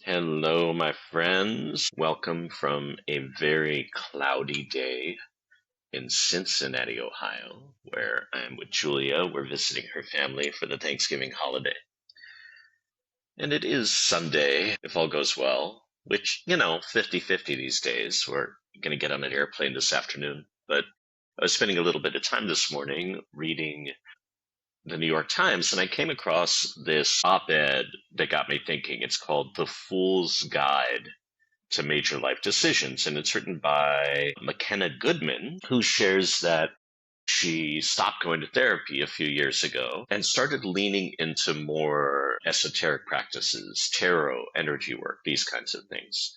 Hello, my friends. Welcome from a very cloudy day in Cincinnati, Ohio, where I am with Julia. We're visiting her family for the Thanksgiving holiday. And it is Sunday, if all goes well, which, 50-50 these days. We're going to get on an airplane this afternoon. But I was spending a little bit of time this morning reading the New York Times, and I came across this op-ed that got me thinking. It's called The Fool's Guide to Major Life Decisions. And it's written by McKenna Goodman, who shares that she stopped going to therapy a few years ago and started leaning into more esoteric practices, tarot, energy work, these kinds of things.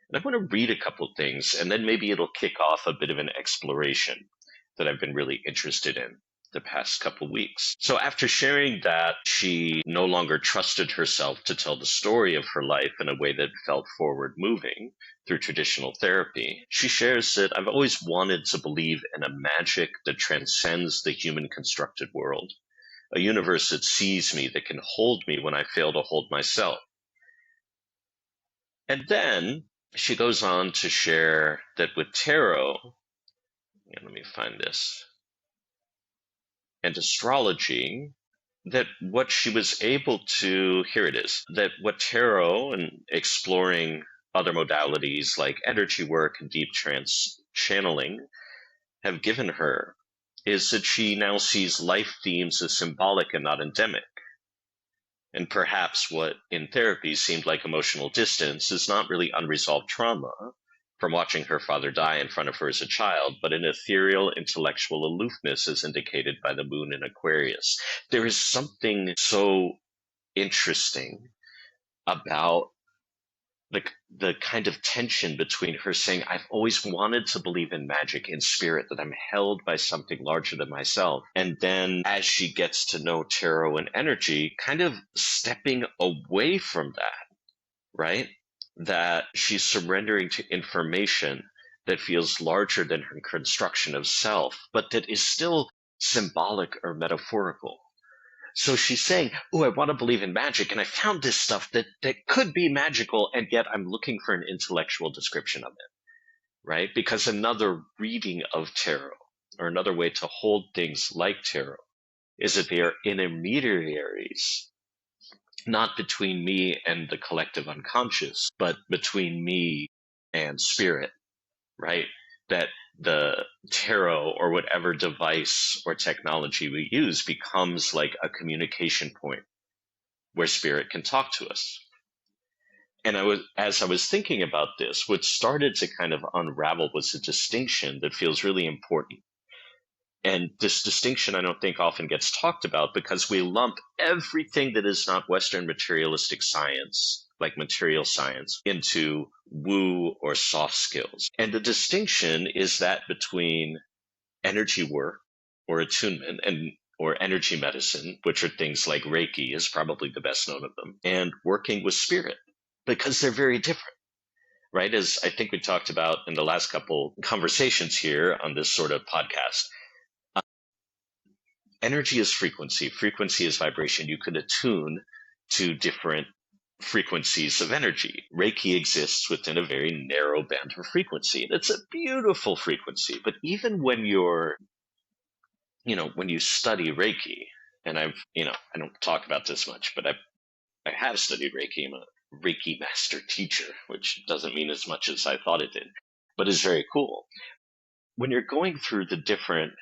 And I want to read a couple things, and then maybe it'll kick off a bit of an exploration that I've been really interested in the past couple weeks. So after sharing that she no longer trusted herself to tell the story of her life in a way that felt forward moving through traditional therapy, she shares that I've always wanted to believe in a magic that transcends the human constructed world, a universe that sees me, that can hold me when I fail to hold myself. And then she goes on to share that with tarot, let me find this, and astrology, that what she was able to, here it is, that what tarot and exploring other modalities like energy work and deep trance channeling have given her is that she now sees life themes as symbolic and not endemic. And perhaps what in therapy seemed like emotional distance is not really unresolved trauma from watching her father die in front of her as a child, but an ethereal intellectual aloofness as indicated by the moon in Aquarius. There is something so interesting about the kind of tension between her saying, I've always wanted to believe in magic, in spirit, that I'm held by something larger than myself. And then as she gets to know tarot and energy, kind of stepping away from that, right? That she's surrendering to information that feels larger than her construction of self, but that is still symbolic or metaphorical. So she's saying, oh, I want to believe in magic, and I found this stuff that could be magical, and yet I'm looking for an intellectual description of it, right? Because another reading of tarot, or another way to hold things like tarot, is that they are intermediaries, not between me and the collective unconscious, but between me and spirit, right? That the tarot or whatever device or technology we use becomes like a communication point where spirit can talk to us. And as I was thinking about this, what started to kind of unravel was a distinction that feels really important. And this distinction I don't think often gets talked about because we lump everything that is not Western materialistic science, like material science, into woo or soft skills. And the distinction is that between energy work or attunement and or energy medicine, which are things like Reiki is probably the best known of them, and working with spirit, because they're very different, right? As I think we talked about in the last couple conversations here on this sort of podcast, energy is frequency. Frequency is vibration. You could attune to different frequencies of energy. Reiki exists within a very narrow band of frequency, and it's a beautiful frequency. But even when when you study Reiki, and I don't talk about this much, but I have studied Reiki. I'm a Reiki master teacher, which doesn't mean as much as I thought it did, but is very cool. When you're going through the different,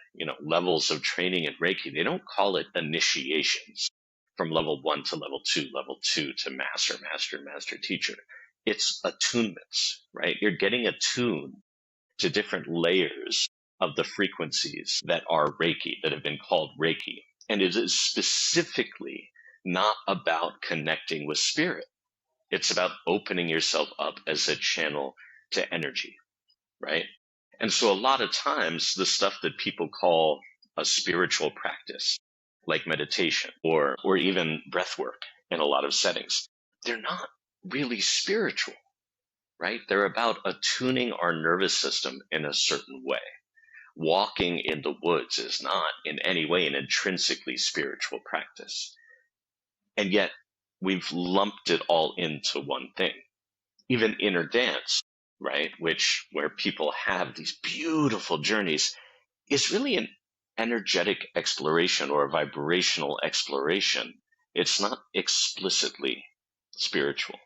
levels of training in Reiki, they don't call it initiations from level 1 to level 2 to master teacher. It's attunements, right? You're getting attuned to different layers of the frequencies that are Reiki, that have been called Reiki. And it is specifically not about connecting with spirit. It's about opening yourself up as a channel to energy, right? And so a lot of times the stuff that people call a spiritual practice, like meditation or even breath work in a lot of settings, they're not really spiritual, right? They're about attuning our nervous system in a certain way. Walking in the woods is not in any way an intrinsically spiritual practice. And yet we've lumped it all into one thing. Even inner dance, right, where people have these beautiful journeys, is really an energetic exploration or a vibrational exploration. It's not explicitly spiritual.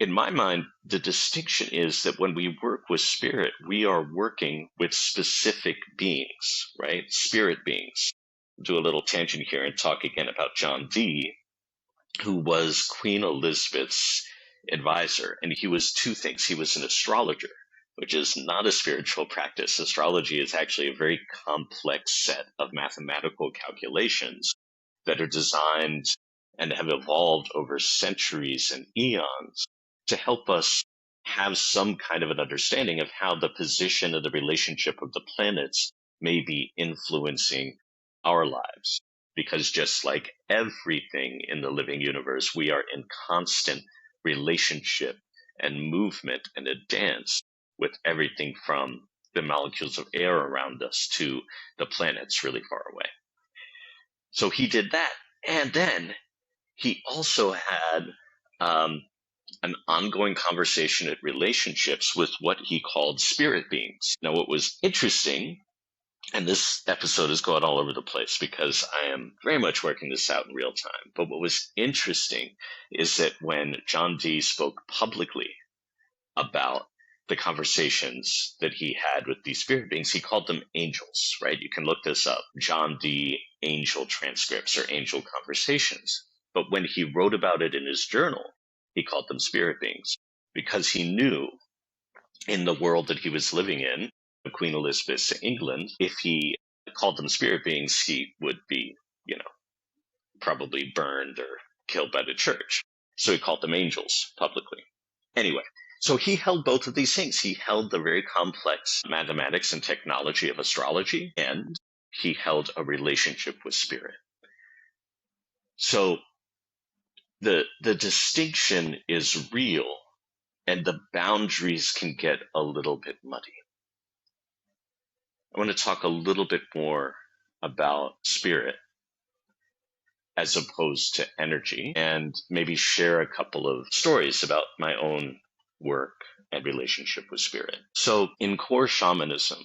In my mind, the distinction is that when we work with spirit, we are working with specific beings, right? Spirit beings. Do a little tangent here and talk again about John Dee, who was Queen Elizabeth's advisor. And he was two things. He was an astrologer, which is not a spiritual practice. Astrology is actually a very complex set of mathematical calculations that are designed and have evolved over centuries and eons to help us have some kind of an understanding of how the position and the relationship of the planets may be influencing our lives. Because just like everything in the living universe, we are in constant relationship and movement and a dance with everything from the molecules of air around us to the planets really far away. So he did that. And then he also had an ongoing conversation at relationships with what he called spirit beings. Now, what was interesting, and this episode is going all over the place because I am very much working this out in real time, but what was interesting is that when John Dee spoke publicly about the conversations that he had with these spirit beings, he called them angels, right? You can look this up, John Dee angel transcripts or angel conversations. But when he wrote about it in his journal, he called them spirit beings because he knew in the world that he was living in, Queen Elizabeth's England, if he called them spirit beings, he would be, probably burned or killed by the church. So he called them angels publicly. Anyway, so he held both of these things. He held the very complex mathematics and technology of astrology, and he held a relationship with spirit. So the distinction is real, and the boundaries can get a little bit muddy. I want to talk a little bit more about spirit as opposed to energy, and maybe share a couple of stories about my own work and relationship with spirit. So in core shamanism,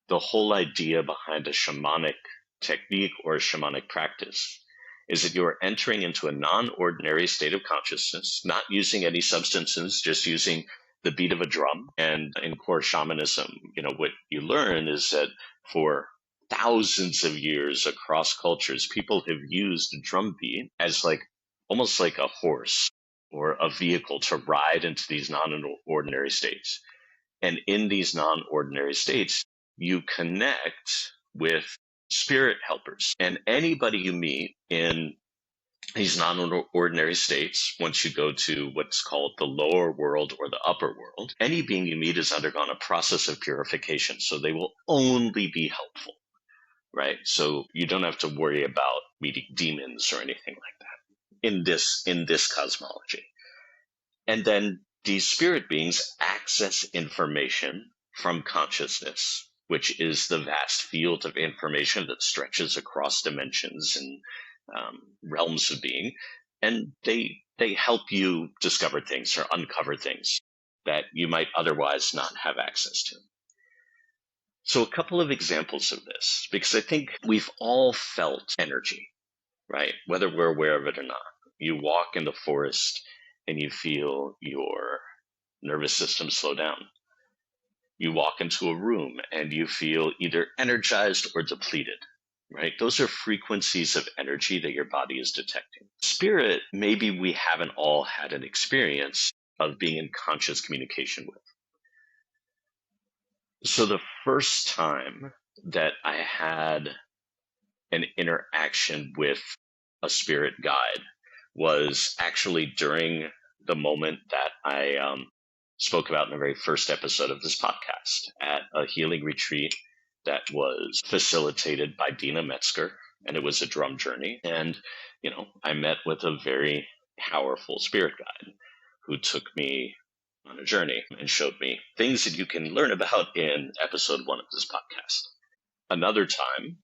the whole idea behind a shamanic technique or a shamanic practice is that you're entering into a non-ordinary state of consciousness, not using any substances, just using the beat of a drum. And in core shamanism, what you learn is that for thousands of years across cultures, people have used a drum beat as almost like a horse or a vehicle to ride into these non-ordinary states. And in these non-ordinary states, you connect with spirit helpers. And anybody you meet in these non-ordinary states, once you go to what's called the lower world or the upper world, any being you meet has undergone a process of purification. So they will only be helpful, right? So you don't have to worry about meeting demons or anything like that in this cosmology. And then these spirit beings access information from consciousness, which is the vast field of information that stretches across dimensions and realms of being, and they help you discover things or uncover things that you might otherwise not have access to. So a couple of examples of this, because I think we've all felt energy, right? Whether we're aware of it or not. You walk in the forest and you feel your nervous system slow down. You walk into a room and you feel either energized or depleted, right? Those are frequencies of energy that your body is detecting. Spirit, maybe we haven't all had an experience of being in conscious communication with. So the first time that I had an interaction with a spirit guide was actually during the moment that I spoke about in the very first episode of this podcast at a healing retreat that was facilitated by Dina Metzger, and it was a drum journey. And, I met with a very powerful spirit guide who took me on a journey and showed me things that you can learn about in episode 1 of this podcast. Another time,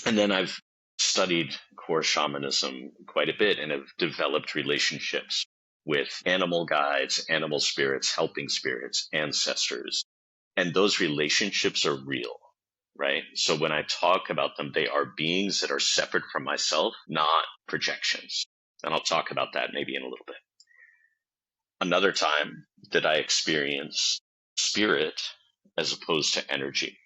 and then I've studied core shamanism quite a bit and have developed relationships with animal guides, animal spirits, helping spirits, ancestors. And those relationships are real, right? So when I talk about them, they are beings that are separate from myself, not projections. And I'll talk about that maybe in a little bit. Another time that I experienced spirit as opposed to energy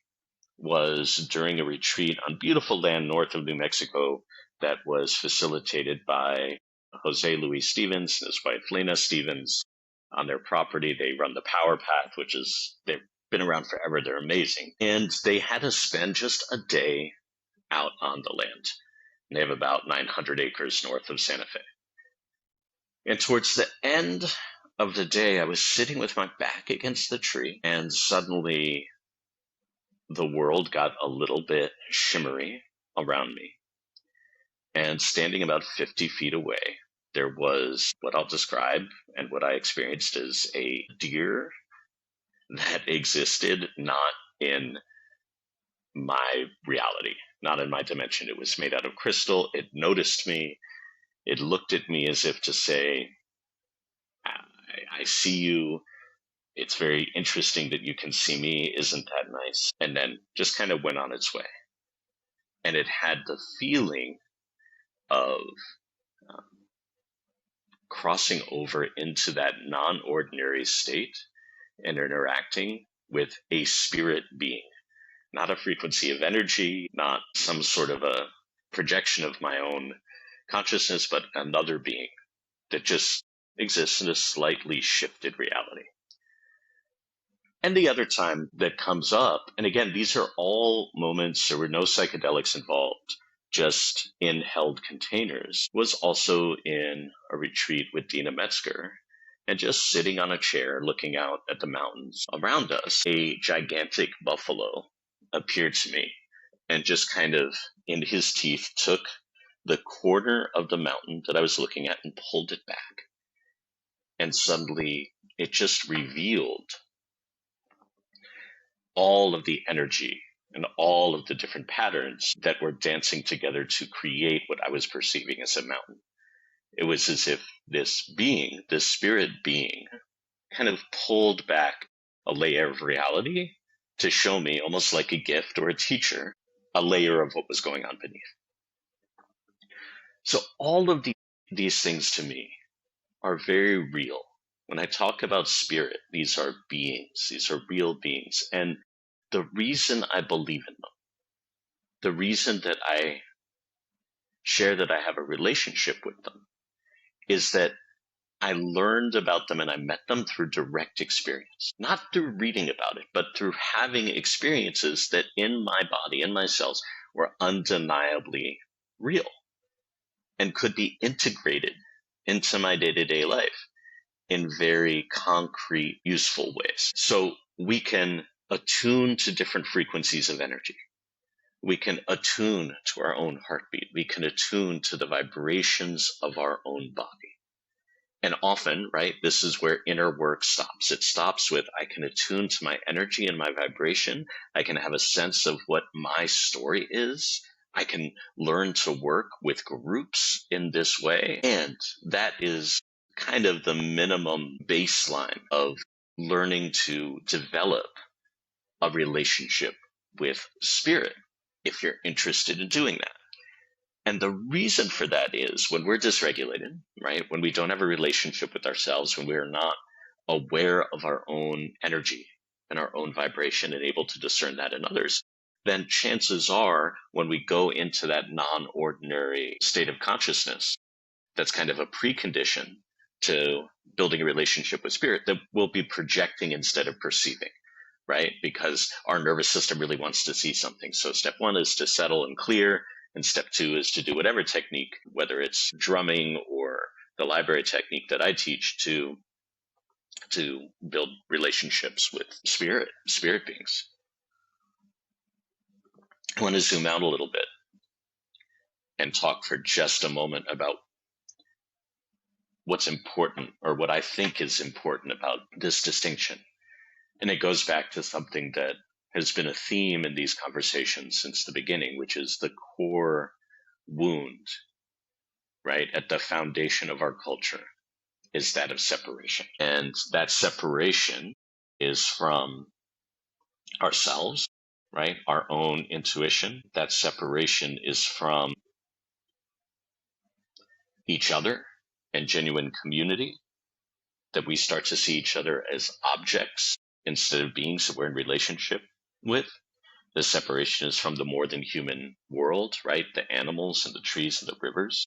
was during a retreat on beautiful land north of New Mexico that was facilitated by Jose Luis Stevens and his wife Lena Stevens. On their property, they run the Power Path, which is, they've been around forever. They're amazing. And they had us spend just a day out on the land. They have about 900 acres north of Santa Fe. And towards the end of the day, I was sitting with my back against the tree, and suddenly the world got a little bit shimmery around me. And standing about 50 feet away, there was what I'll describe and what I experienced as a deer that existed not in my reality, not in my dimension. It was made out of crystal. It noticed me. It looked at me as if to say, I see you. It's very interesting that you can see me. Isn't that nice? And then just kind of went on its way. And it had the feeling of crossing over into that non-ordinary state and interacting with a spirit being, not a frequency of energy, not some sort of a projection of my own consciousness, but another being that just exists in a slightly shifted reality. And the other time that comes up, and again, these are all moments, there were no psychedelics involved, just in held containers, was also in a retreat with Dina Metzger, and just sitting on a chair looking out at the mountains around us. A gigantic buffalo appeared to me and just kind of, in his teeth, took the corner of the mountain that I was looking at and pulled it back. And suddenly it just revealed all of the energy and all of the different patterns that were dancing together to create what I was perceiving as a mountain. It was as if this being, this spirit being, kind of pulled back a layer of reality to show me, almost like a gift or a teacher, a layer of what was going on beneath. So all of these things to me are very real. When I talk about spirit, these are beings, these are real beings. And the reason I believe in them, the reason that I share that I have a relationship with them, is that I learned about them and I met them through direct experience, not through reading about it, but through having experiences that in my body, in my cells, were undeniably real and could be integrated into my day-to-day life in very concrete, useful ways. So we can attune to different frequencies of energy. We can attune to our own heartbeat. We can attune to the vibrations of our own body. And often, right, this is where inner work stops. It stops with, I can attune to my energy and my vibration. I can have a sense of what my story is. I can learn to work with groups in this way. And that is kind of the minimum baseline of learning to develop a relationship with spirit, if you're interested in doing that. And the reason for that is when we're dysregulated, right? When we don't have a relationship with ourselves, when we are not aware of our own energy and our own vibration and able to discern that in others, then chances are when we go into that non-ordinary state of consciousness, that's kind of a precondition to building a relationship with spirit, that we'll be projecting instead of perceiving, right? Because our nervous system really wants to see something. So step one is to settle and clear. And step two is to do whatever technique, whether it's drumming or the library technique that I teach to build relationships with spirit beings. I want to zoom out a little bit and talk for just a moment about what's important, or what I think is important about this distinction. And it goes back to something that has been a theme in these conversations since the beginning, which is the core wound, right, at the foundation of our culture is that of separation. And that separation is from ourselves, right? Our own intuition. That separation is from each other and genuine community, that we start to see each other as objects instead of beings that we're in relationship with. The separation is from the more than human world, right? The animals and the trees and the rivers.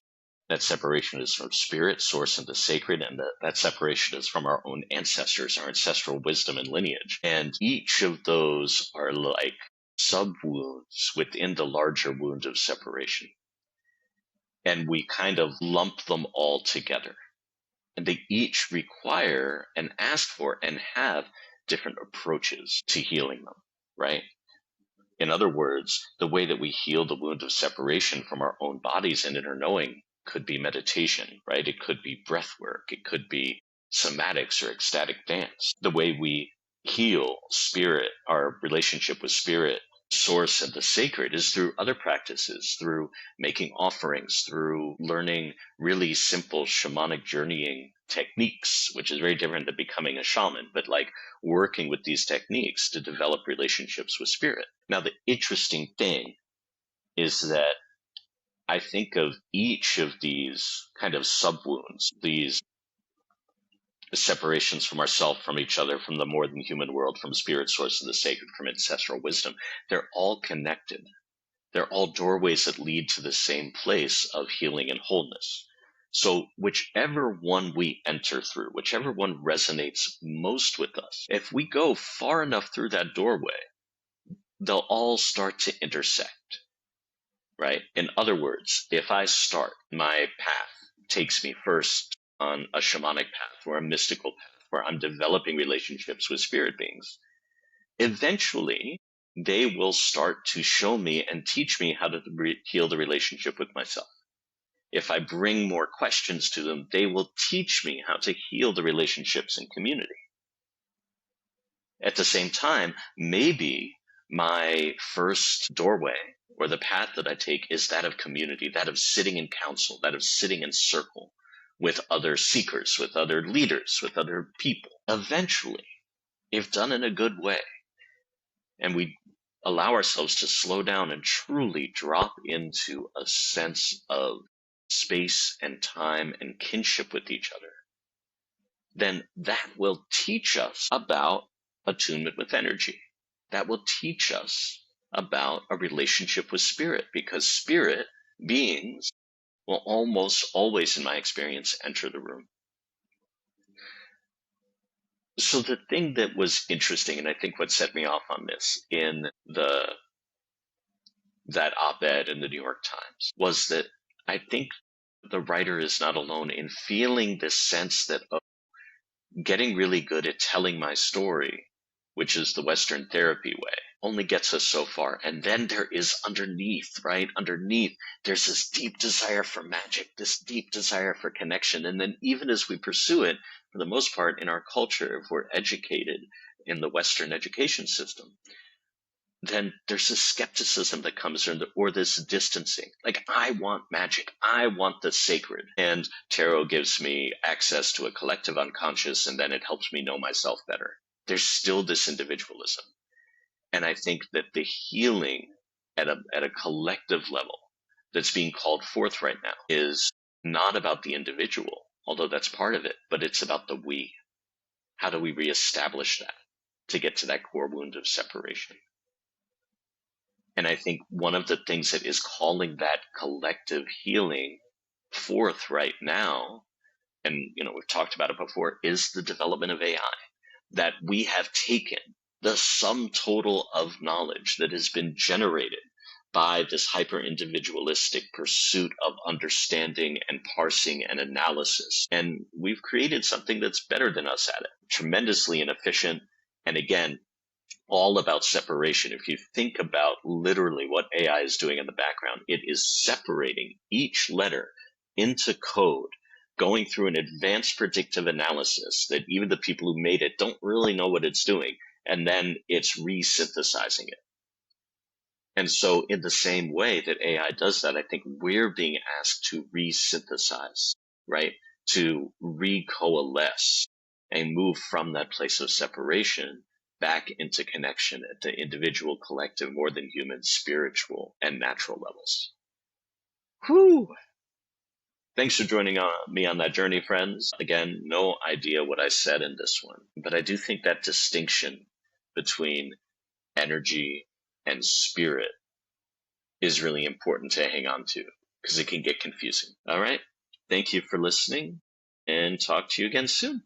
That separation is from spirit, source, and the sacred, and that separation is from our own ancestors, our ancestral wisdom and lineage. And each of those are like sub wounds within the larger wound of separation. And we kind of lump them all together. And they each require and ask for and have different approaches to healing them, right? In other words, the way that we heal the wound of separation from our own bodies and inner knowing could be meditation, right? It could be breath work. It could be somatics or ecstatic dance. The way we heal spirit, our relationship with spirit, source, and the sacred is through other practices, through making offerings, through learning really simple shamanic journeying techniques, which is very different than becoming a shaman, but like working with these techniques to develop relationships with spirit. Now, the interesting thing is that I think of each of these kind of sub wounds, these separations from ourselves, from each other, from the more than human world, from spirit, source, and the sacred, from ancestral wisdom. They're all connected. They're all doorways that lead to the same place of healing and wholeness. So whichever one we enter through, whichever one resonates most with us, if we go far enough through that doorway, they'll all start to intersect, right? In other words, if I start, my path takes me first on a shamanic path or a mystical path where I'm developing relationships with spirit beings, eventually they will start to show me and teach me how to heal the relationship with myself. If I bring more questions to them, they will teach me how to heal the relationships in community. At the same time, maybe my first doorway or the path that I take is that of community, that of sitting in council, that of sitting in circle with other seekers, with other leaders, with other people. Eventually, if done in a good way, and we allow ourselves to slow down and truly drop into a sense of space and time and kinship with each other, then that will teach us about attunement with energy. That will teach us about a relationship with spirit, because spirit beings will almost always, in my experience, enter the room. So the thing that was interesting, and I think what set me off on this in that op-ed in the New York Times, was that I think the writer is not alone in feeling this sense that getting really good at telling my story, which is the Western therapy way, only gets us so far. And then there is underneath, right? Underneath, there's this deep desire for magic, this deep desire for connection. And then even as we pursue it, for the most part in our culture, if we're educated in the Western education system, then there's this skepticism that comes in, or this distancing. Like, I want magic. I want the sacred. And tarot gives me access to a collective unconscious, and then it helps me know myself better. There's still this individualism. And I think that the healing at a collective level that's being called forth right now is not about the individual, although that's part of it, but it's about the we. How do we reestablish that to get to that core wound of separation? And I think one of the things that is calling that collective healing forth right now, and we've talked about it before, is the development of AI. That we have taken the sum total of knowledge that has been generated by this hyper-individualistic pursuit of understanding and parsing and analysis. And we've created something that's better than us at it, tremendously inefficient, and again, all about separation. If you think about literally what AI is doing in the background, it is separating each letter into code, going through an advanced predictive analysis that even the people who made it don't really know what it's doing, and then it's resynthesizing it. And so in the same way that AI does that, I think we're being asked to resynthesize, right? To recoalesce and move from that place of separation back into connection at the individual, collective, more than human, spiritual, and natural levels. Whew! Thanks for joining me on that journey, friends. Again, no idea what I said in this one, but I do think that distinction between energy and spirit is really important to hang on to because it can get confusing. All right. Thank you for listening and talk to you again soon.